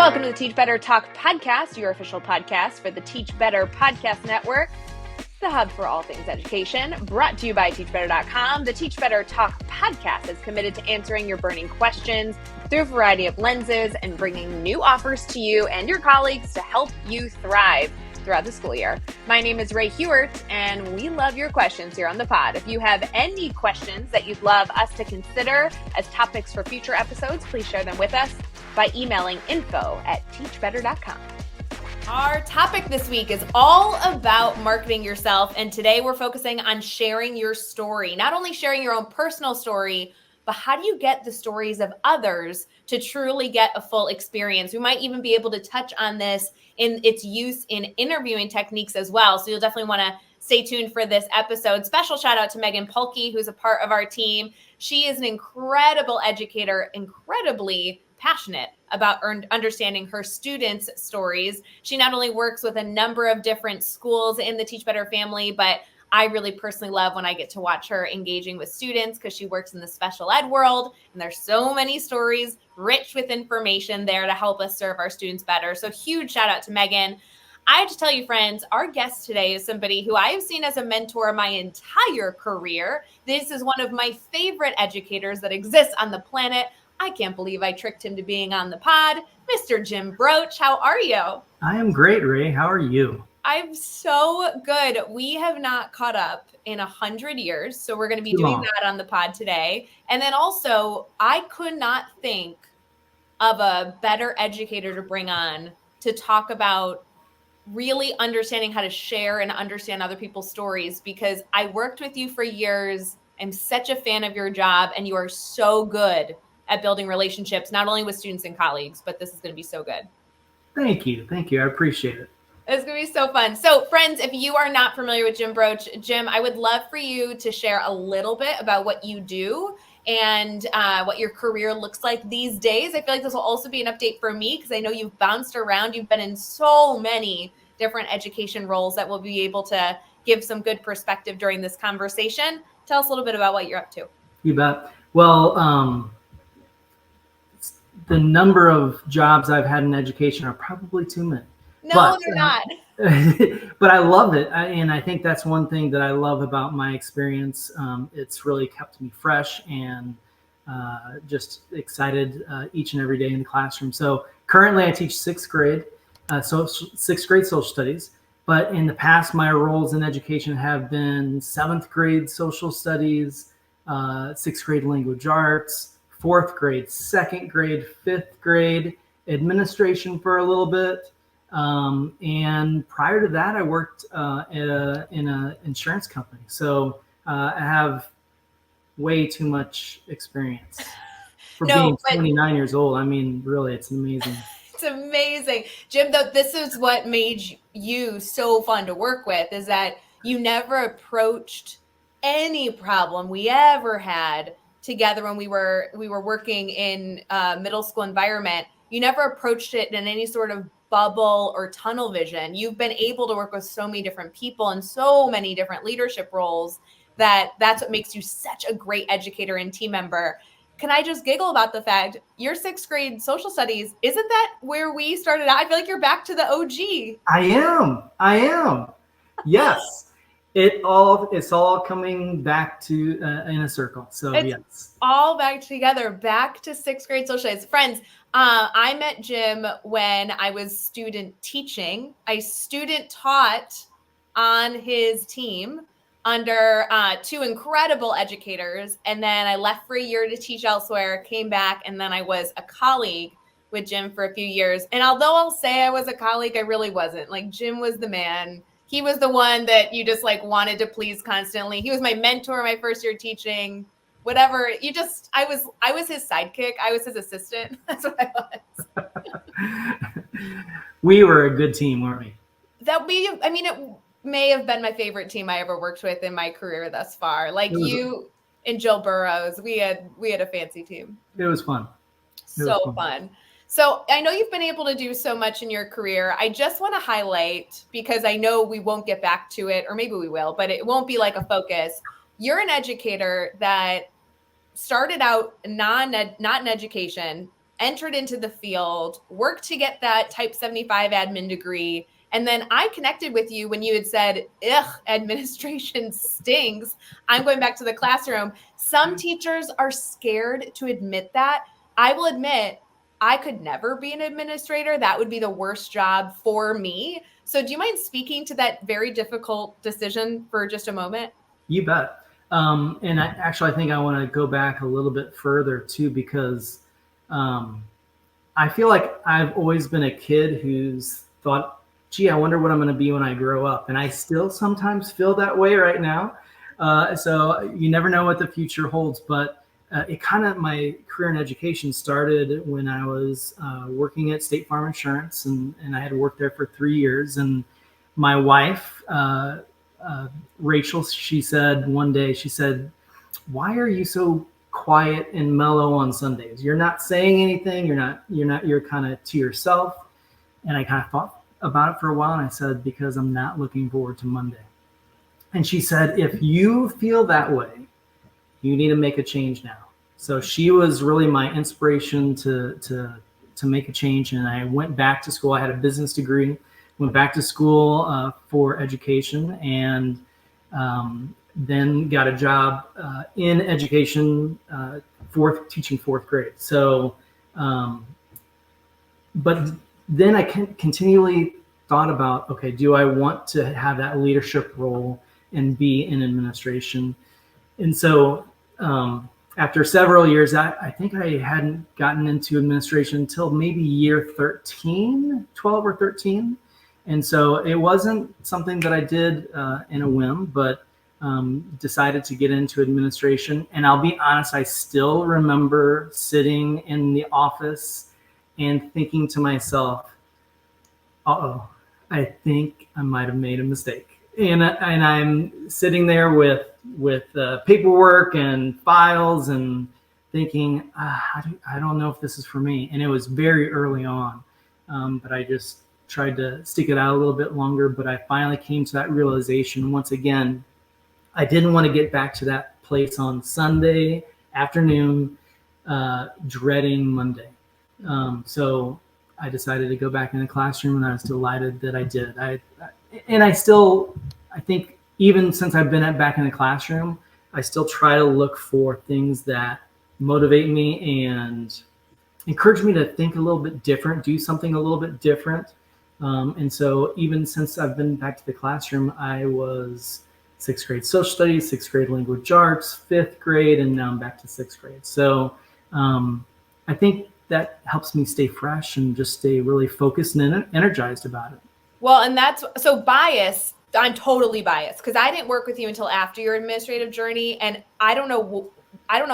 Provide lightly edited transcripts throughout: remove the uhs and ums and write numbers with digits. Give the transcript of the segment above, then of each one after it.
Welcome to the Teach Better Talk podcast, your official podcast for the Teach Better Podcast Network, the hub for all things education, brought to you by teachbetter.com. The Teach Better Talk podcast is committed to answering your burning questions through a variety of lenses and bringing new offers to you and your colleagues to help you thrive throughout the school year. My name is Ray Hewart, and we love your questions here on the pod. If you have any questions that you'd love us to consider as topics for future episodes, please share them with us by emailing info@teachbetter.com. Our topic this week is all about marketing yourself, and today we're focusing on sharing your story. Not only sharing your own personal story, but how do you get the stories of others to truly get a full experience? We might even be able to touch on this in its use in interviewing techniques as well. So you'll definitely want to stay tuned for this episode. Special shout out to Megan Polke, who's a part of our team. She is an incredible educator, incredibly passionate about understanding her students' stories. She not only works with a number of different schools in the Teach Better family, but I really personally love when I get to watch her engaging with students because she works in the special ed world, and there's so many stories rich with information there to help us serve our students better. So huge shout out to Megan. I have to tell you, friends, our guest today is somebody who I have seen as a mentor my entire career. This is one of my favorite educators that exists on the planet. I can't believe I tricked him to being on the pod. Mr. Jim Broach, how are you? I am great, Ray. How are you? I'm so good. We have not caught up in 100 years, so we're going to be doing that on the pod today. And then also, I could not think of a better educator to bring on to talk about really understanding how to share and understand other people's stories, because I worked with you for years. I'm such a fan of your job, and you are so good at building relationships, not only with students and colleagues, but this is going to be so good. Thank you. Thank you. I appreciate it. It's going to be so fun. So friends, if you are not familiar with Jim Broach, Jim, I would love for you to share a little bit about what you do and what your career looks like these days. I feel like this will also be an update for me because I know you've bounced around. You've been in so many different education roles that will be able to give some good perspective during this conversation. Tell us a little bit about what you're up to. You bet. Well, the number of jobs I've had in education are probably too many. No, they're not. But I love it. And I think that's one thing that I love about my experience. It's really kept me fresh and just excited each and every day in the classroom. So currently I teach sixth grade social studies. But in the past, my roles in education have been seventh grade social studies, sixth grade language arts, fourth grade, second grade, fifth grade, administration for a little bit. And prior to that, I worked in an insurance company. So I have way too much experience for being 29 years old. I mean, really, it's amazing. It's amazing. Jim, though, this is what made you so fun to work with, is that you never approached any problem we ever had together when we were working in a middle school environment. You never approached it in any sort of bubble or tunnel vision. You've been able to work with so many different people and so many different leadership roles that's what makes you such a great educator and team member. Can I just giggle about the fact your sixth grade social studies, isn't that where we started out? I feel like you're back to the OG. I am. Yes. It's all coming back to in a circle. So yes, all back together, back to sixth grade social studies. Friends, I met Jim when I was student teaching. I student taught on his team under two incredible educators. And then I left for a year to teach elsewhere, came back, and then I was a colleague with Jim for a few years. And although I'll say I was a colleague, I really wasn't. Like, Jim was the man. He was the one that you just like wanted to please constantly. He was my mentor my first year teaching. Whatever. I was his sidekick. I was his assistant. That's what I was. We were a good team, weren't we? It may have been my favorite team I ever worked with in my career thus far. Like you and Jill Burrows, we had a fancy team. It was fun. So fun. So I know you've been able to do so much in your career. I just want to highlight, because I know we won't get back to it, or maybe we will, but it won't be like a focus. You're an educator that started out not in education entered into the field, worked to get that type 75 admin degree. And then I connected with you when you had said, ugh, administration stinks. I'm going back to the classroom. Some teachers are scared to admit that. I will admit, I could never be an administrator. That would be the worst job for me. So do you mind speaking to that very difficult decision for just a moment? You bet. And I think I want to go back a little bit further too, because I feel like I've always been a kid who's thought, gee, I wonder what I'm going to be when I grow up. And I still sometimes feel that way right now. So you never know what the future holds. But my career in education started when I was working at State Farm Insurance, and I had worked there for 3 years. And my wife, Rachel, she said one day, why are you so quiet and mellow on Sundays? You're not saying anything. You're kind of to yourself. And I kind of thought about it for a while, and I said, because I'm not looking forward to Monday. And she said, if you feel that way, you need to make a change now. So she was really my inspiration to make a change. And I went back to school. I had a business degree, went back to school for education, and then got a job in education, teaching fourth grade. So, but then I continually thought about, okay, do I want to have that leadership role and be in administration? And so after several years, I think I hadn't gotten into administration until maybe year 12 or 13. And so it wasn't something that I did in a whim, but decided to get into administration. And I'll be honest, I still remember sitting in the office and thinking to myself, uh-oh, I think I might have made a mistake. And I'm sitting there with paperwork and files and thinking, I don't know if this is for me. And it was very early on, but I just tried to stick it out a little bit longer. But I finally came to that realization once again. I didn't want to get back to that place on Sunday afternoon, dreading Monday. So I decided to go back in the classroom, and I was delighted that I did. I think even since I've been back in the classroom, I still try to look for things that motivate me and encourage me to think a little bit different, do something a little bit different. And so even since I've been back to the classroom, I was 6th grade social studies, 6th grade language arts, 5th grade, and now I'm back to 6th grade. So I think that helps me stay fresh and just stay really focused and energized about it. Well, and that's so bias. I'm totally biased because I didn't work with you until after your administrative journey, and I don't know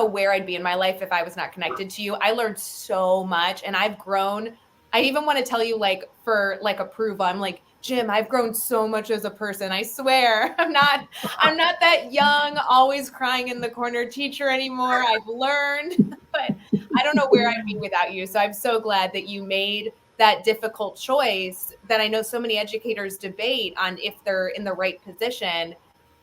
where I'd be in my life if I was not connected to you. I learned so much, and I've grown. I even want to tell you, like, for like approval, I'm like, Jim, I've grown so much as a person. I swear, I'm not that young, always crying in the corner teacher anymore. I've learned, but I don't know where I'd be without you. So I'm so glad that you made that difficult choice that I know so many educators debate on if they're in the right position.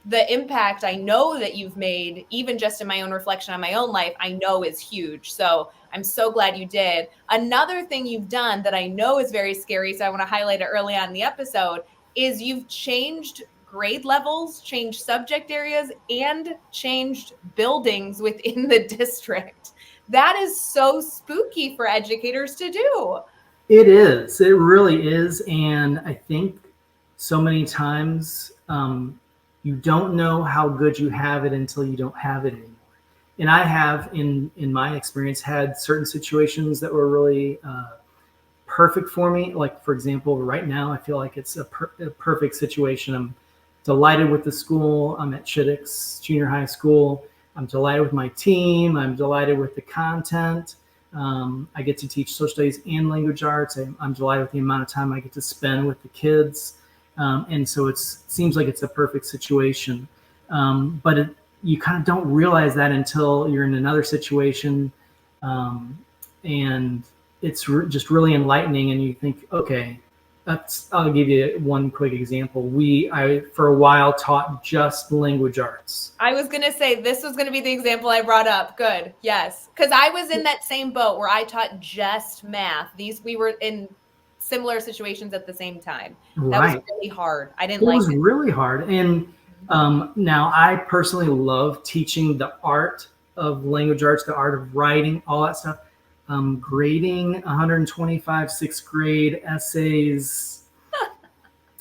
The impact I know that you've made, even just in my own reflection on my own life, I know is huge. So I'm so glad you did. Another thing you've done that I know is very scary, so I want to highlight it early on in the episode, is you've changed grade levels, changed subject areas, and changed buildings within the district. That is so spooky for educators to do. It is. It really is. And I think so many times you don't know how good you have it until you don't have it anymore. And I have, in my experience, had certain situations that were really perfect for me. Like, for example, right now, I feel like it's a perfect situation. I'm delighted with the school. I'm at Chittix Junior High School. I'm delighted with my team. I'm delighted with the content. I get to teach social studies and language arts. I'm delighted with the amount of time I get to spend with the kids. And so it seems like it's a perfect situation. But you kind of don't realize that until you're in another situation. And it's just really enlightening. And you think, okay, I'll give you one quick example. I for a while taught just language arts. I was going to say this was going to be the example I brought up. Good. Yes. Because I was in that same boat where I taught just math. We were in similar situations at the same time. That was really hard. I didn't like it. It was really hard. And now I personally love teaching the art of language arts, the art of writing, all that stuff. Grading 125 sixth grade essays,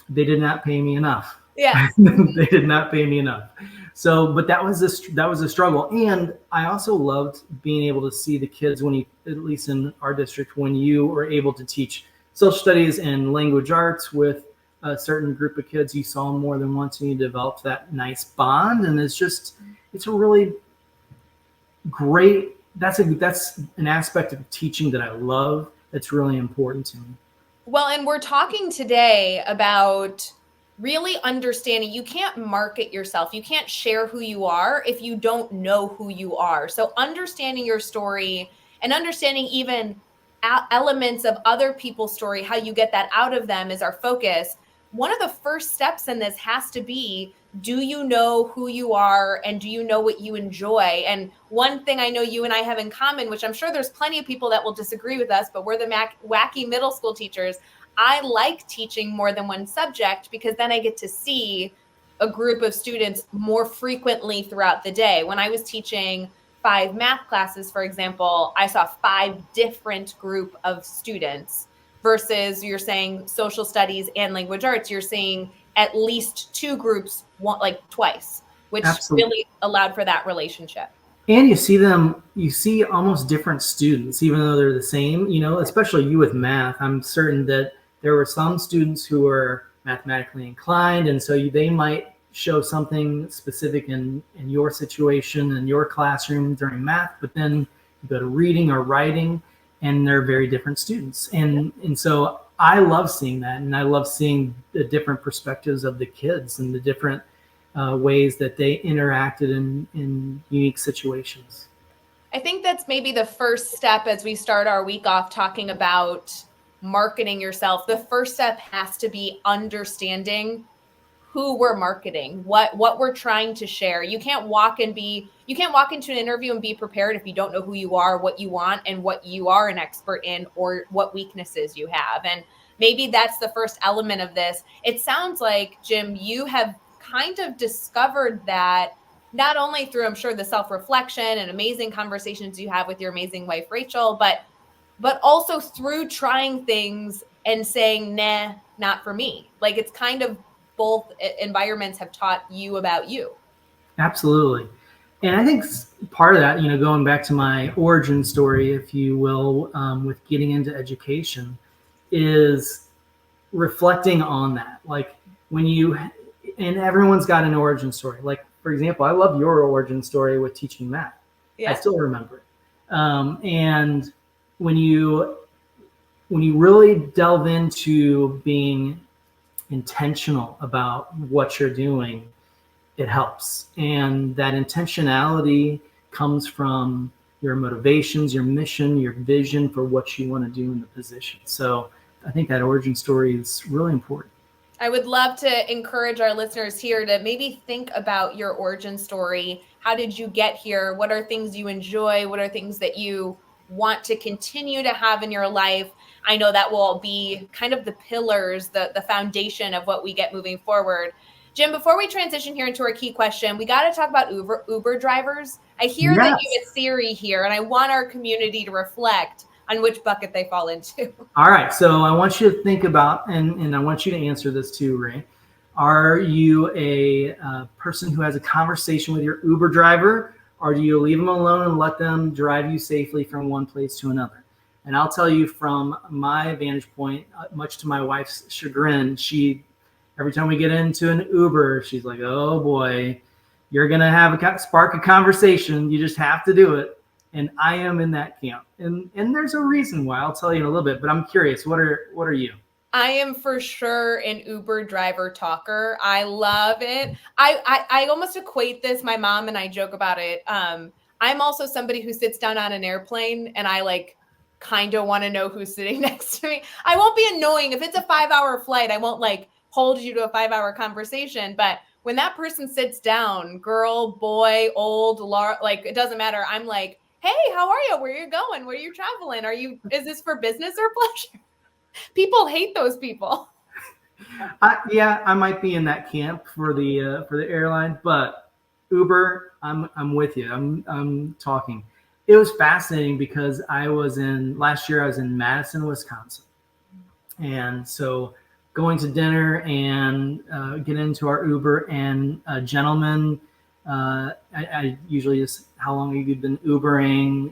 they did not pay me enough. Yeah. They did not pay me enough. So, but that was a struggle. And I also loved being able to see the kids at least in our district, when you were able to teach social studies and language arts with a certain group of kids, you saw them more than once and you developed that nice bond. And it's a really great, that's an aspect of teaching that I love. That's really important to me. Well, and we're talking today about really understanding you can't market yourself. You can't share who you are if you don't know who you are. So understanding your story and understanding even elements of other people's story, how you get that out of them is our focus. One of the first steps in this has to be, do you know who you are and do you know what you enjoy? And one thing I know you and I have in common, which I'm sure there's plenty of people that will disagree with us, but we're the wacky middle school teachers. I like teaching more than one subject because then I get to see a group of students more frequently throughout the day. When I was teaching 5 math classes, for example, I saw 5 different group of students versus you're saying social studies and language arts, you're seeing at least 2 groups, twice, which Absolutely. Really allowed for that relationship. And you see almost different students, even though they're the same, especially you with math. I'm certain that there were some students who were mathematically inclined, and so they might show something specific in your situation, in your classroom during math, but then you go to reading or writing, and they're very different students. And so I love seeing that, and I love seeing the different perspectives of the kids and the different ways that they interacted in unique situations. I think that's maybe the first step as we start our week off talking about marketing yourself. The first step has to be understanding who we're marketing, what we're trying to share. You can't walk into an interview and be prepared if you don't know who you are, what you want, and what you are an expert in, or what weaknesses you have. And maybe that's the first element of this. It sounds like, Jim, you have kind of discovered that not only through, I'm sure, the self-reflection and amazing conversations you have with your amazing wife, Rachel, but also through trying things and saying, nah, not for me. Like, it's kind of both environments have taught you about you. Absolutely. And I think part of that, going back to my origin story, if you will, with getting into education, is reflecting on that. Like and everyone's got an origin story. Like, for example, I love your origin story with teaching math. Yeah. I still remember it. And when you really delve into being intentional about what you're doing, it helps. And that intentionality comes from your motivations, your mission, your vision for what you want to do in the position. So I think that origin story is really important. I would love to encourage our listeners here to maybe think about your origin story. How did you get here? What are things you enjoy? What are things that you want to continue to have in your life? I know that will be kind of the pillars, the foundation of what we get moving forward. Jim, before we transition here into our key question, we got to talk about Uber drivers. I hear that you have a theory here, and I want our community to reflect on which bucket they fall into. All right. So I want you to think about, and I want you to answer this too, Ray. Are you a person who has a conversation with your Uber driver, or do you leave them alone and let them drive you safely from one place to another? And I'll tell you from my vantage point, much to my wife's chagrin, every time we get into an Uber, she's like, oh boy, you're going to have spark a conversation. You just have to do it. And I am in that camp. And there's a reason why. I'll tell you in a little bit, but I'm curious, what are you? I am for sure an Uber driver talker. I love it. I almost equate this. My mom and I joke about it. I'm also somebody who sits down on an airplane and I kind of want to know who's sitting next to me. I won't be annoying. If it's a 5-hour flight, I won't like hold you to a 5-hour conversation. But when that person sits down, girl, boy, old, like it doesn't matter. I'm like, hey, how are you? Where are you going? Where are you traveling? Is this for business or pleasure? People hate those people. I might be in that camp for the airline, but Uber, I'm with you. I'm talking. It was fascinating because last year I was in Madison, Wisconsin, and so going to dinner and get into our Uber, and a gentleman. I usually just, how long have you been Ubering?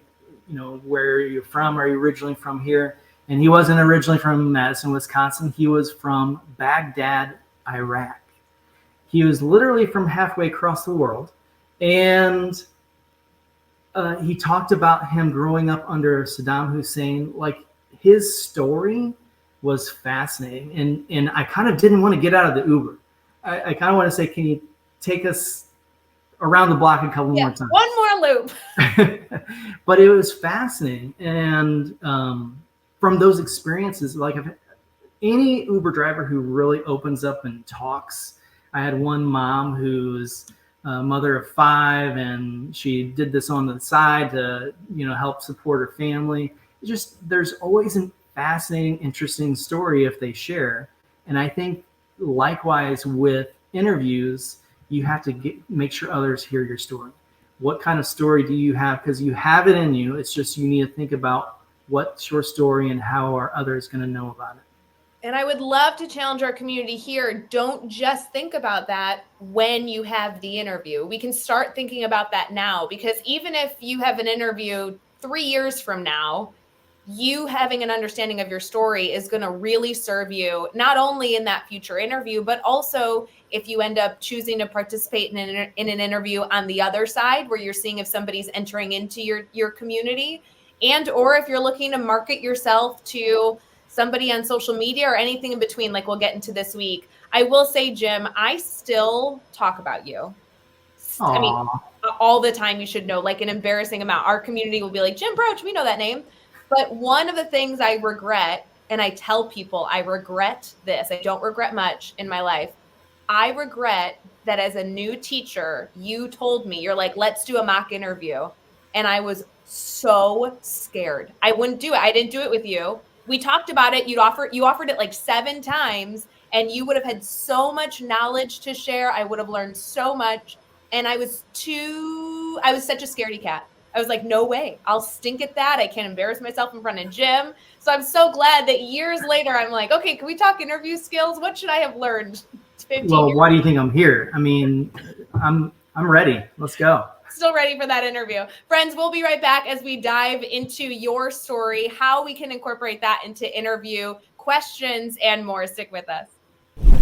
Where are you from? Are you originally from here? And he wasn't originally from Madison, Wisconsin. He was from Baghdad, Iraq. He was literally from halfway across the world. And he talked about him growing up under Saddam Hussein. Like, his story was fascinating. And I kind of didn't want to get out of the Uber. I kind of want to say, can you take us around the block a couple more times? One more loop. But it was fascinating. And from those experiences, like any Uber driver who really opens up and talks. I had one mom who's a mother of 5, and she did this on the side to, help support her family. There's always a fascinating, interesting story if they share. And I think likewise with interviews, you have to make sure others hear your story. What kind of story do you have? Because you have it in you. It's just you need to think about what's your story and how are others going to know about it. And I would love to challenge our community here. Don't just think about that when you have the interview. We can start thinking about that now, because even if you have an interview 3 years from now, you having an understanding of your story is going to really serve you, not only in that future interview, but also if you end up choosing to participate in an interview on the other side, where you're seeing if somebody's entering into your community, and or if you're looking to market yourself to somebody on social media or anything in between, like we'll get into this week. I will say, Jim, I still talk about you. Aww. I mean, all the time, you should know, like an embarrassing amount. Our community will be like, Jim Broach, we know that name. But one of the things I regret, and I tell people I regret this, I don't regret much in my life. I regret that as a new teacher, you told me, you're like, let's do a mock interview. And I was so scared. I wouldn't do it. I didn't do it with you. We talked about it. You offered it like 7 times, and you would have had so much knowledge to share. I would have learned so much. And I was such a scaredy cat. I was like, no way. I'll stink at that. I can't embarrass myself in front of Jim. So I'm so glad that years later, I'm like, okay, can we talk interview skills? What should I have learned 15 years why do you think I'm here? I mean, I'm ready. Let's go. Still ready for that interview. Friends, we'll be right back as we dive into your story, how we can incorporate that into interview questions and more. Stick with us.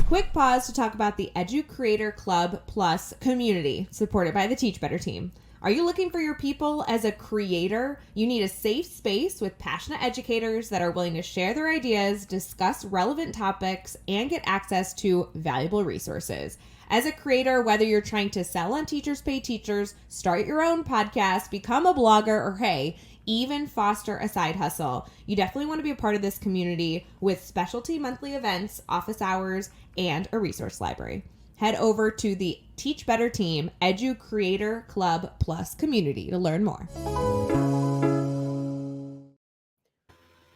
Quick pause to talk about the Educreator Club Plus community, supported by the Teach Better team. Are you looking for your people as a creator? You need a safe space with passionate educators that are willing to share their ideas, discuss relevant topics, and get access to valuable resources. As a creator, whether you're trying to sell on Teachers Pay Teachers, start your own podcast, become a blogger, or hey, even foster a side hustle, you definitely want to be a part of this community with specialty monthly events, office hours, and a resource library. Head over to the Teach Better Team Educreator Club Plus community to learn more.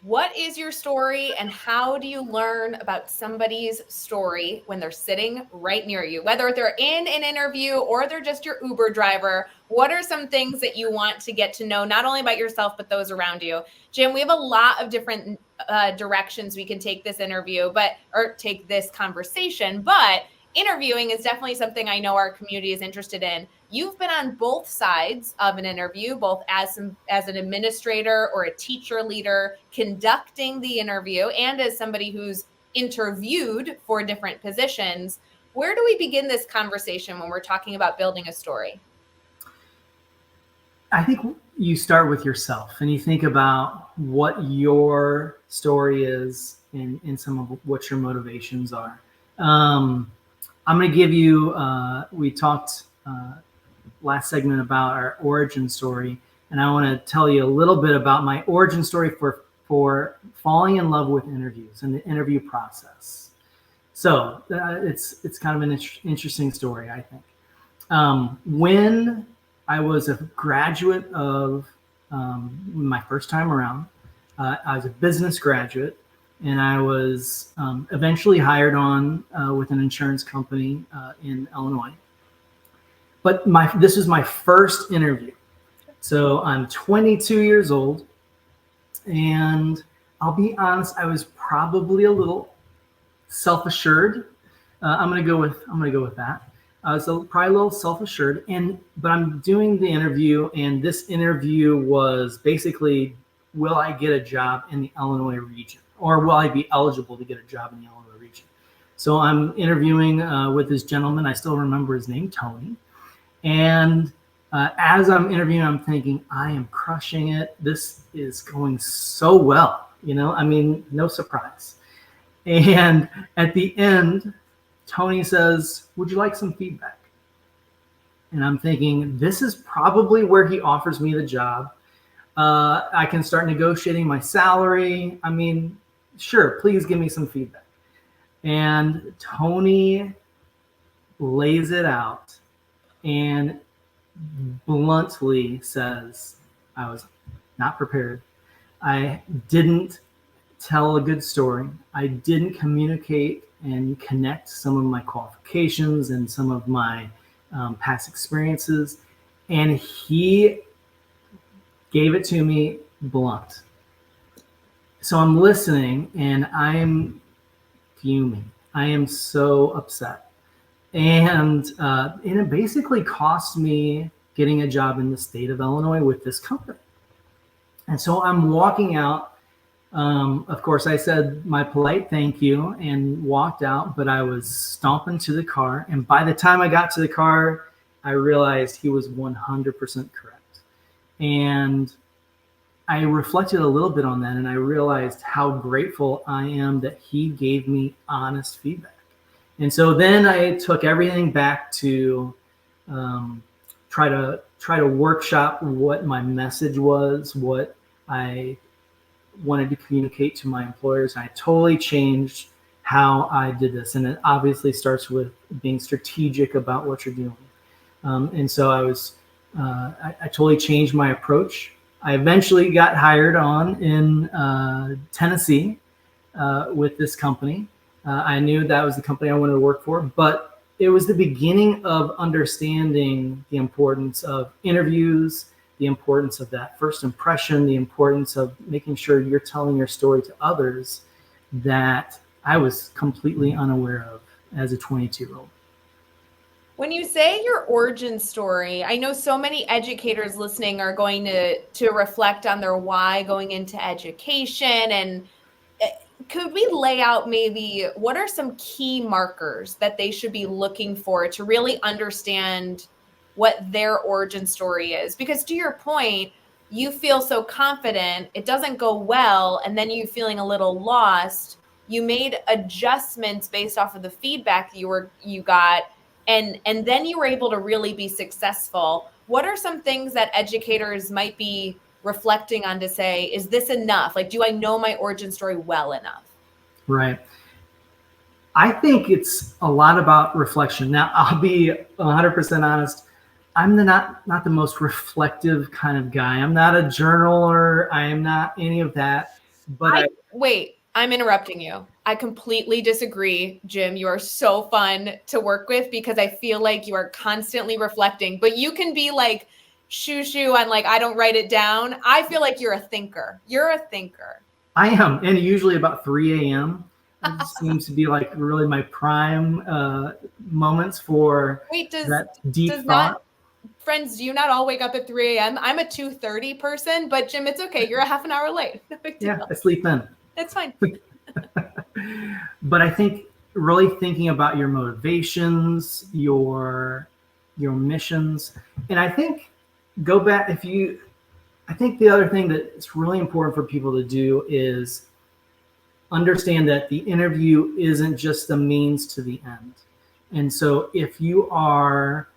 What is your story, and how do you learn about somebody's story when they're sitting right near you? Whether they're in an interview or they're just your Uber driver, what are some things that you want to get to know, not only about yourself, but those around you? Jim, we have a lot of different directions we can take this interview, or take this conversation, but interviewing is definitely something I know our community is interested in. You've been on both sides of an interview, both as an administrator or a teacher leader conducting the interview, and as somebody who's interviewed for different positions. Where do we begin this conversation when we're talking about building a story? I think you start with yourself and you think about what your story is and some of what your motivations are. I'm going to give you, we talked last segment about our origin story, and I want to tell you a little bit about my origin story for for falling in love with interviews and the interview process. So it's kind of an interesting story, I think. When I was a graduate of my first time around, I was a business graduate, and I was eventually hired on with an insurance company in Illinois. But this was my first interview. So I'm 22 years old, and I'll be honest, I was probably a little self-assured. I'm gonna go with that. So probably a little self-assured, but I'm doing the interview, and this interview was basically, will I get a job in the Illinois region, or will I be eligible to get a job in the Illinois region? So I'm interviewing with this gentleman. I still remember his name, Tony. And as I'm interviewing, I'm thinking, I am crushing it. This is going so well, I mean, no surprise. And at the end, Tony says, would you like some feedback? And I'm thinking, this is probably where he offers me the job. I can start negotiating my salary. I mean, sure, please give me some feedback. And Tony lays it out and bluntly says, I was not prepared. I didn't tell a good story. I didn't communicate and connect some of my qualifications and some of my past experiences. And he gave it to me blunt. So I'm listening, and I'm fuming. I am so upset. And it basically cost me getting a job in the state of Illinois with this company. And so I'm walking out. Of course, I said my polite thank you and walked out, but I was stomping to the car. And by the time I got to the car, I realized he was 100% correct. And I reflected a little bit on that, and I realized how grateful I am that he gave me honest feedback. And so then I took everything back to try to workshop what my message was, what I wanted to communicate to my employers. I totally changed how I did this. And it obviously starts with being strategic about what you're doing. And so I totally changed my approach. I eventually got hired on in Tennessee with this company. I knew that was the company I wanted to work for, but it was the beginning of understanding the importance of interviews, the importance of that first impression, the importance of making sure you're telling your story to others that I was completely unaware of as a 22-year-old. When you say your origin story, I know so many educators listening are going to reflect on their why going into education. And could we lay out maybe what are some key markers that they should be looking for to really understand what their origin story is? Because to your point, you feel so confident, it doesn't go well, and then you feeling a little lost. You made adjustments based off of the feedback you got, and then you were able to really be successful. What are some things that educators might be reflecting on to say, is this enough? Like, do I know my origin story well enough? Right. I think it's a lot about reflection. Now, I'll be 100% honest. I'm not the most reflective kind of guy. I'm not a journaler. I am not any of that. But wait, I'm interrupting you. I completely disagree, Jim. You are so fun to work with because I feel like you are constantly reflecting, but you can be like shoo on like, I don't write it down. I feel like you're a thinker. You're a thinker. I am. And usually about 3 a.m. seems to be like really my prime moments for that deep thought. Friends, do you not all wake up at 3 a.m.? I'm a 2:30 person, but Jim, it's okay. You're a half an hour late. No big deal. Yeah, I sleep in. It's fine. But I think really thinking about your motivations, your missions, and I think go back I think the other thing that is really important for people to do is understand that the interview isn't just the means to the end. And so if you are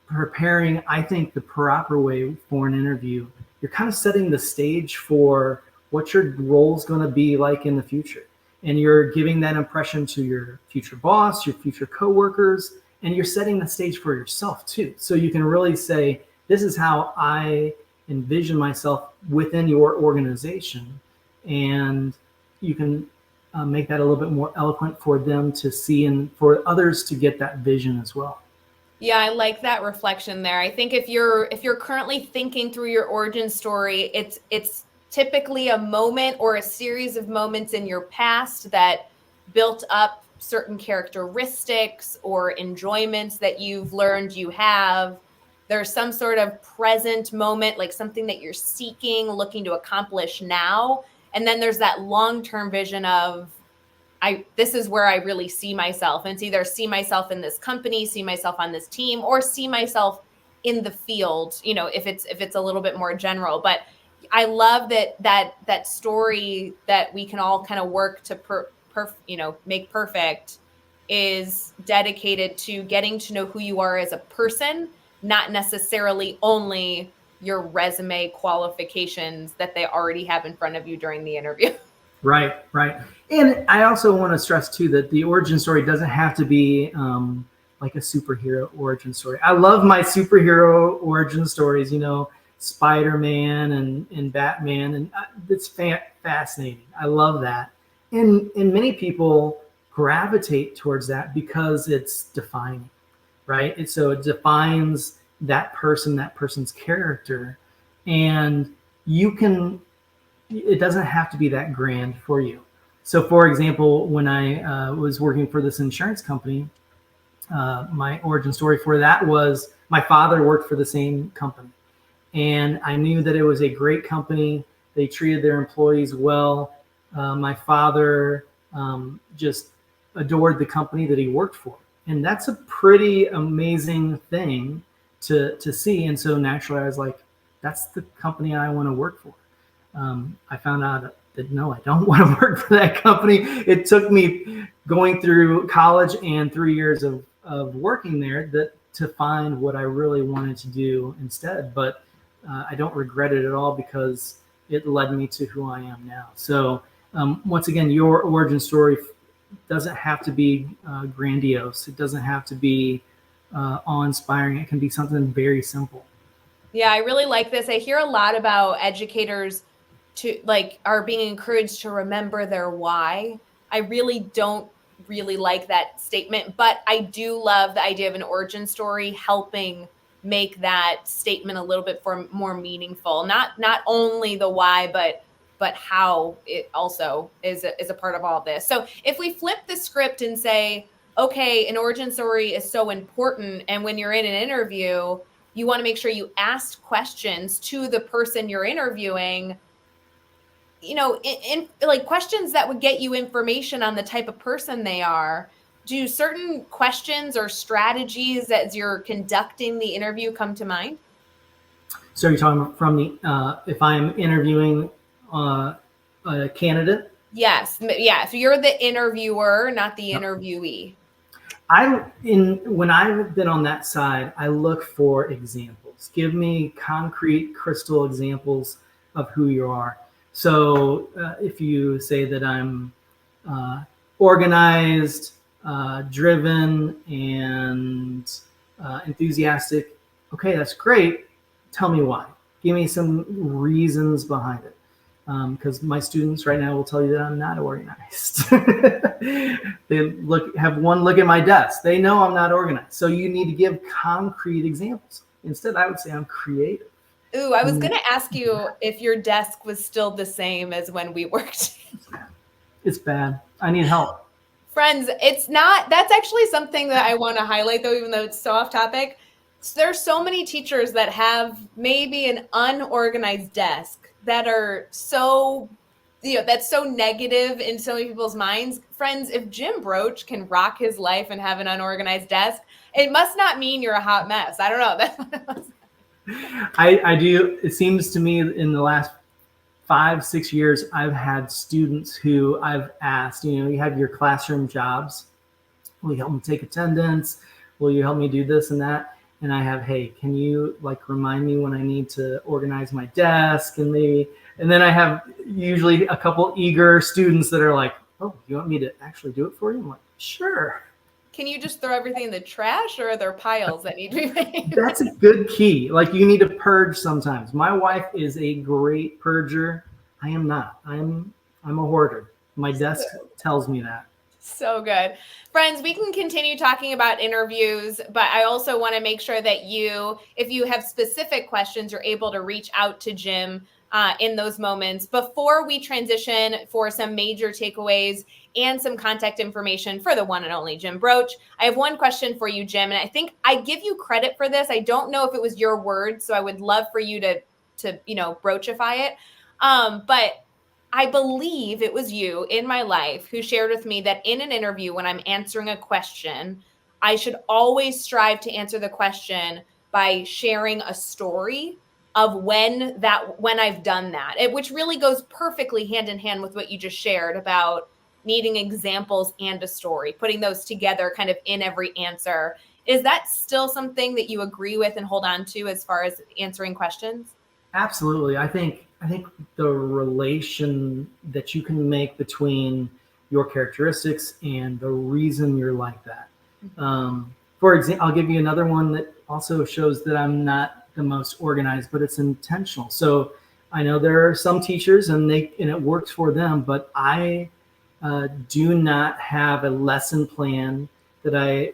preparing, I think, the proper way for an interview, you're kind of setting the stage for what your role is going to be like in the future. And you're giving that impression to your future boss, your future coworkers, and you're setting the stage for yourself too. So you can really say, this is how I envision myself within your organization. And you can make that a little bit more eloquent for them to see and for others to get that vision as well. Yeah, I like that reflection there. I think if you're currently thinking through your origin story, it's typically a moment or a series of moments in your past that built up certain characteristics or enjoyments that you've learned you have. There's some sort of present moment, like something that you're seeking, looking to accomplish now. And then there's that long-term vision of, this is where I really see myself. And it's either see myself in this company, see myself on this team, or see myself in the field, if it's a little bit more general. But I love that story that we can all kind of work to make perfect is dedicated to getting to know who you are as a person, not necessarily only your resume qualifications that they already have in front of you during the interview. Right. And I also want to stress too that the origin story doesn't have to be like a superhero origin story. I love my superhero origin stories, Spider-Man and Batman, and it's fascinating. I love that. And many people gravitate towards that because it's defining, right? And so it defines that person, that person's character, and it doesn't have to be that grand for you. So for example, when I was working for this insurance company, my origin story for that was my father worked for the same company. And I knew that it was a great company. They treated their employees well. My father just adored the company that he worked for. And that's a pretty amazing thing to see. And so naturally I was like, that's the company I want to work for. I found out that no, I don't want to work for that company. It took me going through college and 3 years of working there to find what I really wanted to do instead. But I don't regret it at all because it led me to who I am now. So once again, your origin story doesn't have to be grandiose. It doesn't have to be awe-inspiring. It can be something very simple. Yeah, I really like this. I hear a lot about educators are being encouraged to remember their why. I really don't really like that statement, but I do love the idea of an origin story helping make that statement a little bit more meaningful. Not only the why, but how it also is a part of all this. So if we flip the script and say, okay, an origin story is so important, and when you're in an interview, you want to make sure you ask questions to the person you're interviewing, in like questions that would get you information on the type of person they are. Do certain questions or strategies as you're conducting the interview come to mind? So you're talking from if I'm interviewing a candidate? Yes. Yeah. So you're the interviewer, not the interviewee. When I've been on that side, I look for examples. Give me concrete, crystal examples of who you are. So if you say that I'm organized, driven, and enthusiastic, okay, that's great. Tell me why. Give me some reasons behind it. Because my students right now will tell you that I'm not organized. They have one look at my desk. They know I'm not organized. So you need to give concrete examples. Instead, I would say I'm creative. Ooh, I was going to ask you if your desk was still the same as when we worked. It's bad. I need help. Friends, it's not. That's actually something that I want to highlight, though, even though it's so off topic. There's so many teachers that have maybe an unorganized desk that are so, that's so negative in so many people's minds. Friends, if Jim Broach can rock his life and have an unorganized desk, it must not mean you're a hot mess. I don't know. That's what it must. I do. It seems to me in the last 5-6 years, I've had students who I've asked, you have your classroom jobs. Will you help me take attendance? Will you help me do this and that? and I have, hey, can you like remind me when I need to organize my desk, and then I have usually a couple eager students that are like, oh, you want me to actually do it for you? I'm like, sure. Can you just throw everything in the trash, or are there piles that need to be made? That's a good key. Like, you need to purge sometimes. My wife is a great purger. I am not. I'm a hoarder. My desk tells me that. So good. Friends, we can continue talking about interviews, but I also want to make sure that if you have specific questions, you're able to reach out to Jim in those moments. Before we transition for some major takeaways and some contact information for the one and only Jim Broach, I have one question for you, Jim, and I think I give you credit for this. I don't know if it was your words, so I would love for you to Broachify it. But I believe it was you in my life who shared with me that in an interview, when I'm answering a question, I should always strive to answer the question by sharing a story of when I've done that, which really goes perfectly hand in hand with what you just shared about needing examples and a story, putting those together kind of in every answer. Is that still something that you agree with and hold on to as far as answering questions? Absolutely. I think the relation that you can make between your characteristics and the reason you're like that. For example, I'll give you another one that also shows that I'm not the most organized, but it's intentional. So I know there are some teachers and it works for them, but I do not have a lesson plan that I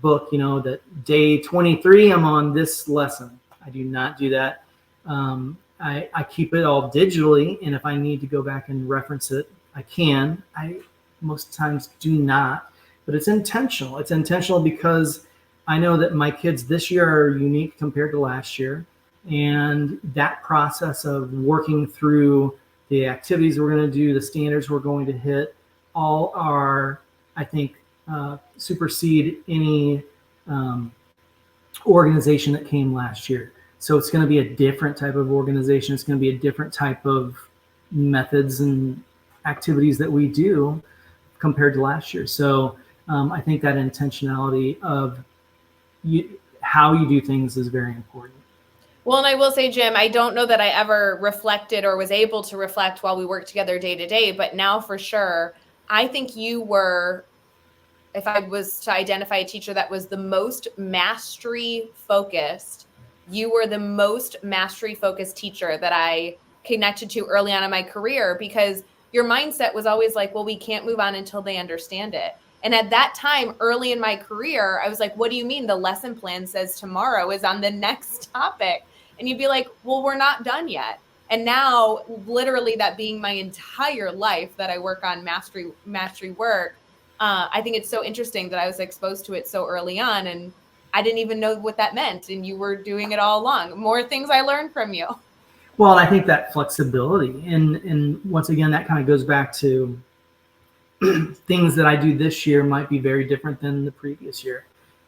book, that day 23, I'm on this lesson. I do not do that. I keep it all digitally, and if I need to go back and reference it, I can. I most times do not, but it's intentional. It's intentional because I know that my kids this year are unique compared to last year, and that process of working through the activities we're going to do, the standards we're going to hit, all are, I think, supersede any organization that came last year. So it's going to be a different type of organization. It's going to be a different type of methods and activities that we do compared to last year. So I think that intentionality of how you do things is very important. Well, and I will say, Jim, I don't know that I ever reflected or was able to reflect while we worked together day to day, but now for sure, I think you were, if I was to identify a teacher that was the most mastery focused, you were the most mastery focused teacher that I connected to early on in my career, because your mindset was always like, well, we can't move on until they understand it. And at that time, early in my career, I was like, what do you mean the lesson plan says tomorrow is on the next topic? And you'd be like, well, we're not done yet. And now, literally, that being my entire life that I work on mastery work, I think it's so interesting that I was exposed to it so early on, and I didn't even know what that meant. And you were doing it all along. More things I learned from you. Well, I think that flexibility, and once again, that kind of goes back to things that I do this year might be very different than the previous year.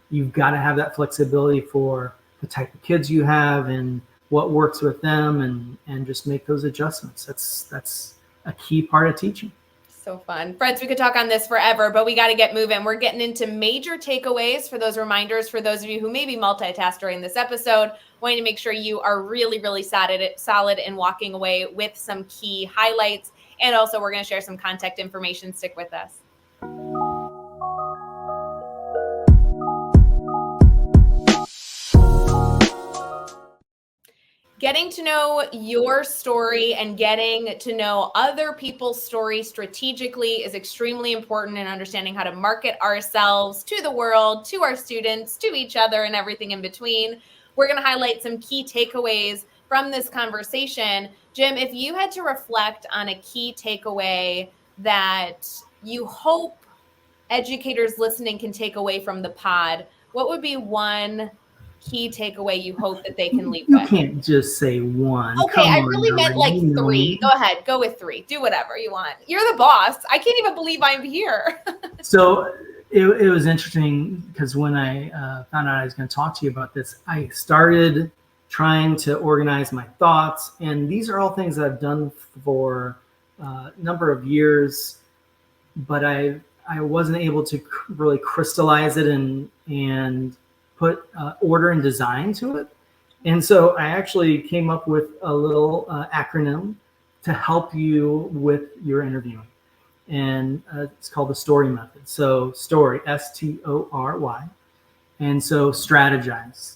You've got to have that flexibility for the type of kids you have and what works with them, and just make those adjustments. That's a key part of teaching. So fun. Friends, we could talk on this forever, but we got to get moving. We're getting into major takeaways for those reminders for those of you who maybe multitask during this episode, wanting to make sure you are really, really solid and walking away with some key highlights. And also, we're going to share some contact information. Stick with us. Getting to know your story and getting to know other people's stories strategically is extremely important in understanding how to market ourselves to the world, to our students, to each other, and everything in between. We're going to highlight some key takeaways from this conversation. Jim, if you had to reflect on a key takeaway that you hope educators listening can take away from the pod, what would be one key takeaway you hope that they can leave with? You can't just say one. Okay, I really meant like three. Go ahead, go with three. Do whatever you want. You're the boss. I can't even believe I'm here. So it was interesting because when I found out I was going to talk to you about this, I started trying to organize my thoughts. And these are all things that I've done for a number of years, but I wasn't able to really crystallize it and put order and design to it. And so I actually came up with a little acronym to help you with your interviewing. And it's called the STORY method. So STORY, STORY. And so strategize.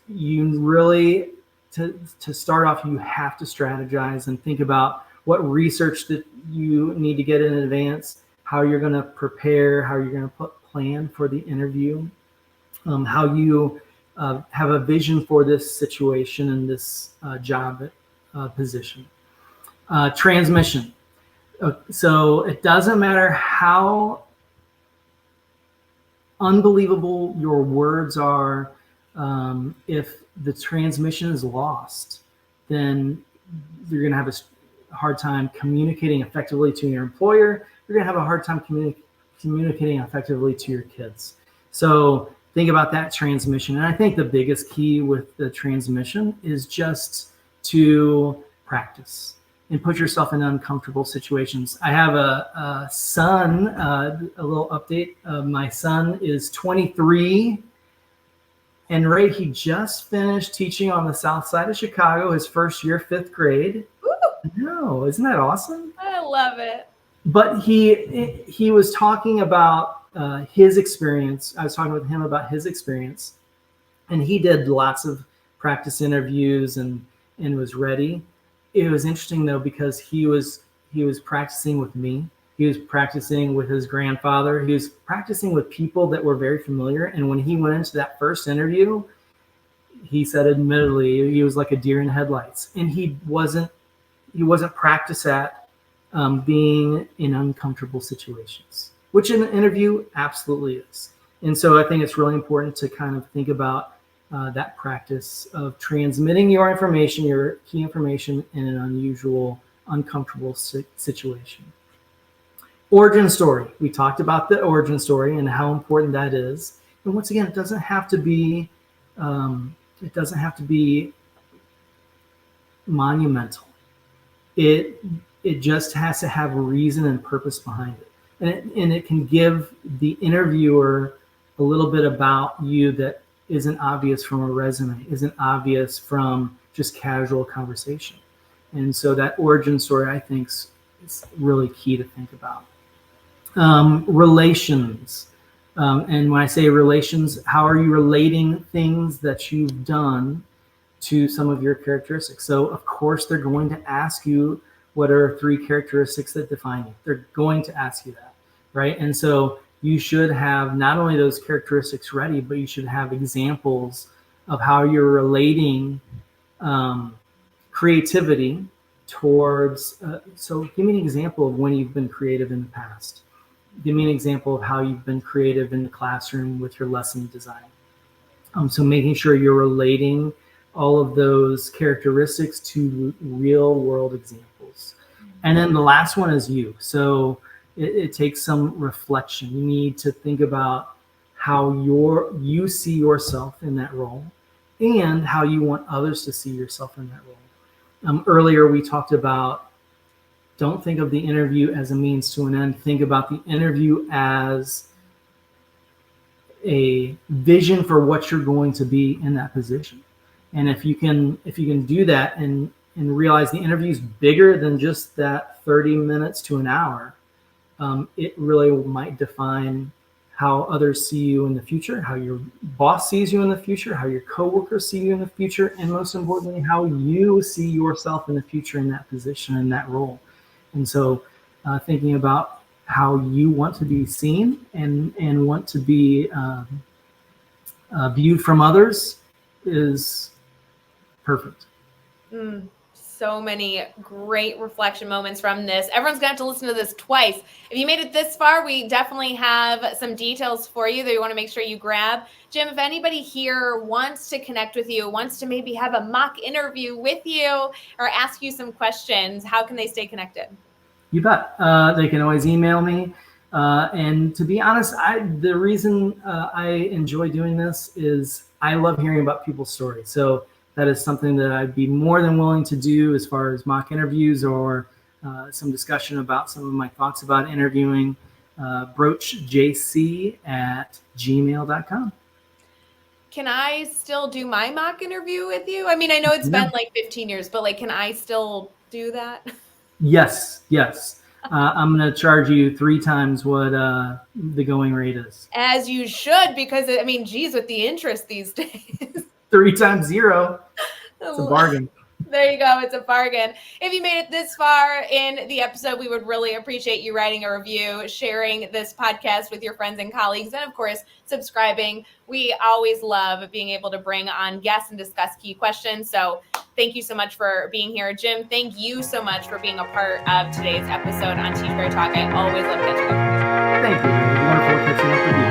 You really, to start off, you have to strategize and think about what research that you need to get in advance, how you're going to prepare, how you're going to plan for the interview, how you have a vision for this situation and this job position. Transmission. So it doesn't matter how unbelievable your words are. If the transmission is lost, then you're going to have a hard time communicating effectively to your employer. You're going to have a hard time communicating effectively to your kids. So think about that transmission. And I think the biggest key with the transmission is just to practice and put yourself in uncomfortable situations. I have a son, a little update. My son is 23, and Ray, he just finished teaching on the south side of Chicago, his first year, 5th grade. Woo! No, isn't that awesome? I love it. But he was talking about his experience. I was talking with him about his experience, and he did lots of practice interviews and was ready. It was interesting though, because he was practicing with me. He was practicing with his grandfather. He was practicing with people that were very familiar. And when he went into that first interview, he said, admittedly, he was like a deer in headlights, and he wasn't practiced at being in uncomfortable situations, which in an interview absolutely is. And so I think it's really important to kind of think about that practice of transmitting your information, your key information, in an unusual, uncomfortable situation. Origin story. We talked about the origin story and how important that is. And once again, it doesn't have to be monumental. It just has to have a reason and purpose behind it. And it can give the interviewer a little bit about you that isn't obvious from a resume, isn't obvious from just casual conversation. And so that origin story, I think, is really key to think about. Relations. And when I say relations, how are you relating things that you've done to some of your characteristics? So, of course, they're going to ask you, what are 3 characteristics that define you? They're going to ask you that, right? And so you should have not only those characteristics ready, but you should have examples of how you're relating creativity towards. So give me an example of when you've been creative in the past. Give me an example of how you've been creative in the classroom with your lesson design. So making sure you're relating all of those characteristics to real world examples. And then the last one is you. So it takes some reflection. You need to think about how you see yourself in that role and how you want others to see yourself in that role. Earlier, we talked about, don't think of the interview as a means to an end. Think about the interview as a vision for what you're going to be in that position. And if you can do that and realize the interview is bigger than just that 30 minutes to an hour, it really might define how others see you in the future, how your boss sees you in the future, how your coworkers see you in the future, and most importantly, how you see yourself in the future in that position, in that role. And so thinking about how you want to be seen and want to be viewed from others is perfect. So many great reflection moments from this. Everyone's going to have to listen to this twice. If you made it this far, we definitely have some details for you that you want to make sure you grab. Jim, if anybody here wants to connect with you, wants to maybe have a mock interview with you or ask you some questions, how can they stay connected? You bet. They can always email me. And to be honest, the reason I enjoy doing this is I love hearing about people's stories. So that is something that I'd be more than willing to do as far as mock interviews or some discussion about some of my thoughts about interviewing. broachjc@gmail.com. can I still do my mock interview with you? I mean, I know it's been like 15 years, but like, can I still do that? Yes. I'm going to charge you 3 times what the going rate is. As you should, because I mean, geez, with the interest these days. 3 times 0. It's a bargain. There you go. It's a bargain. If you made it this far in the episode, we would really appreciate you writing a review, sharing this podcast with your friends and colleagues, and of course, subscribing. We always love being able to bring on guests and discuss key questions. So thank you so much for being here. Jim, thank you so much for being a part of today's episode on Teach Better Talk. I always love catching up with you. Thank you. It was wonderful catching up with you.